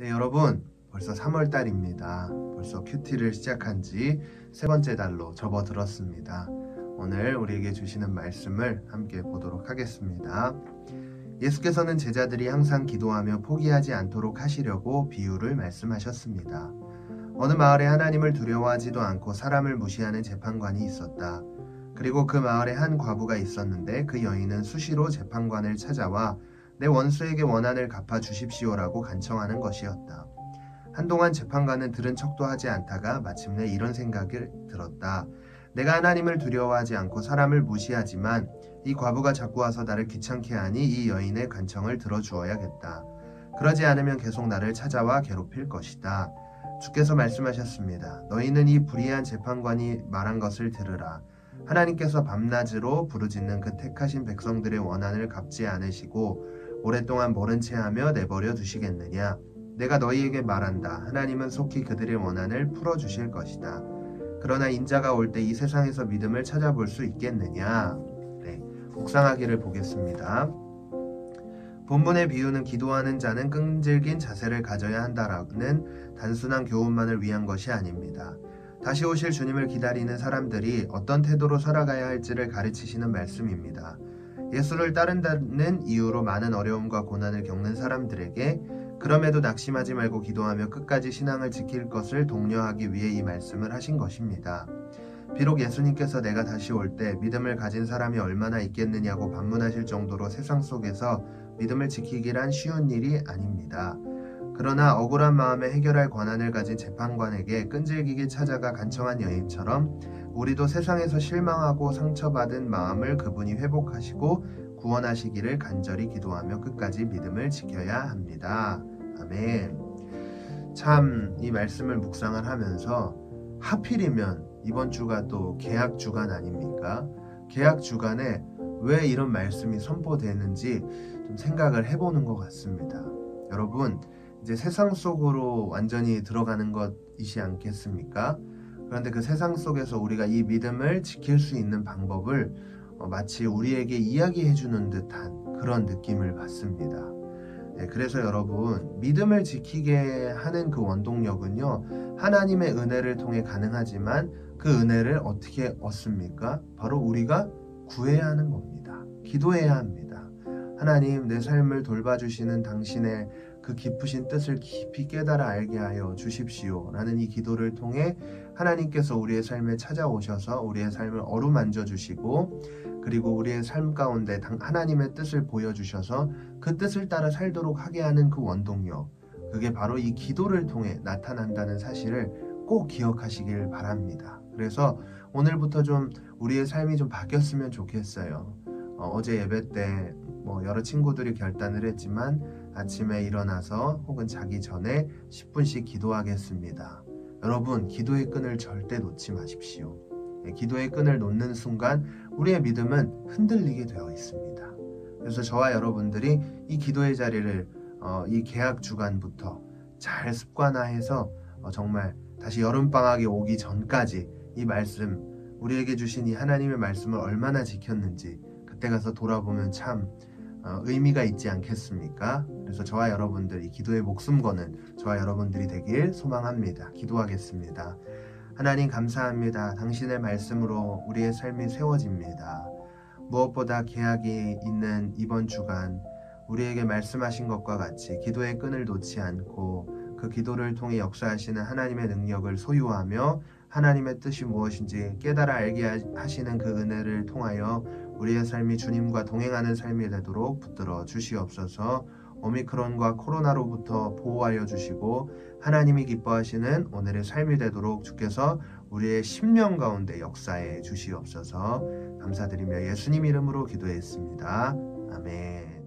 네, 여러분, 벌써 3월 달입니다. 벌써 큐티를 시작한 지 세 번째 달로 접어들었습니다. 오늘 우리에게 주시는 말씀을 함께 보도록 하겠습니다. 예수께서는 제자들이 항상 기도하며 포기하지 않도록 하시려고 비유를 말씀하셨습니다. 어느 마을에 하나님을 두려워하지도 않고 사람을 무시하는 재판관이 있었다. 그리고 그 마을에 한 과부가 있었는데 그 여인은 수시로 재판관을 찾아와 내 원수에게 원한을 갚아 주십시오라고 간청하는 것이었다. 한동안 재판관은 들은 척도 하지 않다가 마침내 이런 생각을 들었다. 내가 하나님을 두려워하지 않고 사람을 무시하지만 이 과부가 자꾸 와서 나를 귀찮게 하니 이 여인의 간청을 들어주어야겠다. 그러지 않으면 계속 나를 찾아와 괴롭힐 것이다. 주께서 말씀하셨습니다. 너희는 이 불의한 재판관이 말한 것을 들으라. 하나님께서 밤낮으로 부르짖는 그 택하신 백성들의 원한을 갚지 않으시고 오랫동안 모른 채 하며 내버려 두시겠느냐. 내가 너희에게 말한다. 하나님은 속히 그들의 원한을 풀어주실 것이다. 그러나 인자가 올 때 이 세상에서 믿음을 찾아볼 수 있겠느냐. 네, 묵상하기를 보겠습니다. 본문의 비유는 기도하는 자는 끈질긴 자세를 가져야 한다라는 단순한 교훈만을 위한 것이 아닙니다. 다시 오실 주님을 기다리는 사람들이 어떤 태도로 살아가야 할지를 가르치시는 말씀입니다. 예수를 따른다는 이유로 많은 어려움과 고난을 겪는 사람들에게 그럼에도 낙심하지 말고 기도하며 끝까지 신앙을 지킬 것을 독려하기 위해 이 말씀을 하신 것입니다. 비록 예수님께서 내가 다시 올 때 믿음을 가진 사람이 얼마나 있겠느냐고 반문하실 정도로 세상 속에서 믿음을 지키기란 쉬운 일이 아닙니다. 그러나 억울한 마음에 해결할 권한을 가진 재판관에게 끈질기게 찾아가 간청한 여인처럼 우리도 세상에서 실망하고 상처받은 마음을 그분이 회복하시고 구원하시기를 간절히 기도하며 끝까지 믿음을 지켜야 합니다. 아멘. 참 이 말씀을 묵상을 하면서 하필이면 이번 주가 또 개학 주간 아닙니까? 개학 주간에 왜 이런 말씀이 선포되는지 좀 생각을 해보는 것 같습니다. 여러분, 이제 세상 속으로 완전히 들어가는 것이지 않겠습니까? 그런데 그 세상 속에서 우리가 이 믿음을 지킬 수 있는 방법을 마치 우리에게 이야기해 주는 듯한 그런 느낌을 받습니다. 네, 그래서 여러분, 믿음을 지키게 하는 그 원동력은요, 하나님의 은혜를 통해 가능하지만 그 은혜를 어떻게 얻습니까? 바로 우리가 구해야 하는 겁니다. 기도해야 합니다. 하나님, 내 삶을 돌봐주시는 당신의 그 깊으신 뜻을 깊이 깨달아 알게 하여 주십시오 라는 이 기도를 통해 하나님께서 우리의 삶에 찾아오셔서 우리의 삶을 어루만져 주시고 그리고 우리의 삶 가운데 하나님의 뜻을 보여주셔서 그 뜻을 따라 살도록 하게 하는 그 원동력, 그게 바로 이 기도를 통해 나타난다는 사실을 꼭 기억하시길 바랍니다. 그래서 오늘부터 좀 우리의 삶이 좀 바뀌었으면 좋겠어요. 어제 예배 때 여러 친구들이 결단을 했지만 아침에 일어나서 혹은 자기 전에 10분씩 기도하겠습니다. 여러분, 기도의 끈을 절대 놓지 마십시오. 기도의 끈을 놓는 순간 우리의 믿음은 흔들리게 되어 있습니다. 그래서 저와 여러분들이 이 기도의 자리를 이 개학 주간부터 잘 습관화해서 정말 다시 여름방학이 오기 전까지 이 말씀, 우리에게 주신 이 하나님의 말씀을 얼마나 지켰는지 그때 가서 돌아보면 참 의미가 있지 않겠습니까? 그래서 저와 여러분들, 이 기도에 목숨 거는 저와 여러분들이 되길 소망합니다. 기도하겠습니다. 하나님, 감사합니다. 당신의 말씀으로 우리의 삶이 세워집니다. 무엇보다 계약이 있는 이번 주간 우리에게 말씀하신 것과 같이 기도의 끈을 놓지 않고 그 기도를 통해 역사하시는 하나님의 능력을 소유하며 하나님의 뜻이 무엇인지 깨달아 알게 하시는 그 은혜를 통하여 우리의 삶이 주님과 동행하는 삶이 되도록 붙들어 주시옵소서. 오미크론과 코로나로부터 보호하여 주시고 하나님이 기뻐하시는 오늘의 삶이 되도록 주께서 우리의 심령 가운데 역사해 주시옵소서. 감사드리며 예수님 이름으로 기도했습니다. 아멘.